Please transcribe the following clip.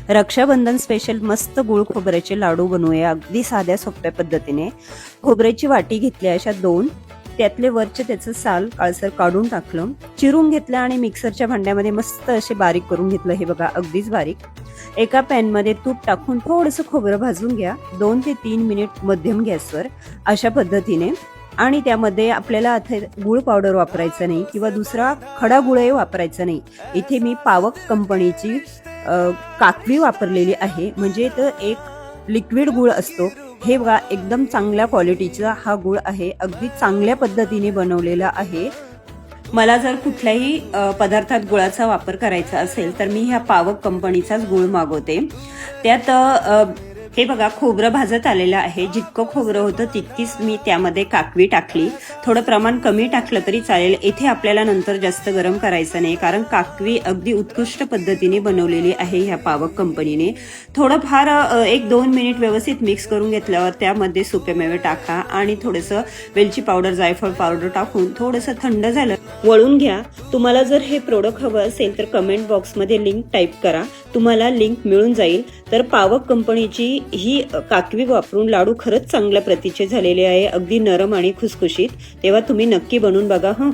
Rakshabandhan special मस्त गुळ खोबऱ्याचे लाडू बनवूया अगदी साध्या सोप्या पद्धतीने। खोबऱ्याची वाटी घेतली अशा 2, त्यातले वरचे त्याचं साल काळसर काढून टाकलं, चिरून घेतलं आणि मिक्सरच्या भांड्यामध्ये मस्त असे बारीक करून घेतलं। हे बघा अगदीच बारीक। एका पॅन मध्ये तूप टाकून थोडंसं खोबरं भाजून घ्या 2 ते 3 मिनिट मध्यम गॅसवर अशा पद्धतीने। आणि त्यामध्ये आपल्याला गुळ पावडर वापरायचं नाही किंवा दुसरा खडा गुळही वापरायचा नाही। इथे मी पावक कंपनीची काकवी वापरलेली आहे, म्हणजे तो एक लिक्विड गुळ असतो। हे बघा एकदम चांगल्या क्वालिटीचा हा गुळ आहे, अगदी चांगल्या पद्धतीने बनवलेला आहे। मला जर कुठल्याही पदार्थात गुळाचा वापर करायचा असेल तर मी ह्या पावक कंपनीचाच गुळ मागवते। त्यात हे बघा खोबरं भाजत आलेलं आहे, जितकं खोबरं होतं तितकीच मी त्यामध्ये काकवी टाकली। थोडं प्रमाण कमी टाकलं तरी चालेल, इथे आपल्याला नंतर जास्त गरम करायचं नाही, कारण काकवी अगदी उत्कृष्ट पद्धतीने बनवलेली आहे ह्या पावक कंपनीने। थोडं फार 1-2 मिनिट व्यवस्थित मिक्स करून घेतल्यावर त्यामध्ये सुकेमेवे टाका आणि थोडंसं वेलची पावडर जायफळ पावडर टाकून थोडंसं थंड झालं वळून घ्या। तुम्हाला जर हे प्रोडक्ट हवं असेल तर कमेंट बॉक्समध्ये लिंक टाईप करा, तुम्हाला लिंक मिळून जाईल। तर पावक कंपनीची ही काकवी वापरून लाडू खरंच चांगल्या प्रतीचे झालेले आहे, अगदी नरम आणि खुसखुशीत। तेव्हा तुम्ही नक्की बनवून बघा हं।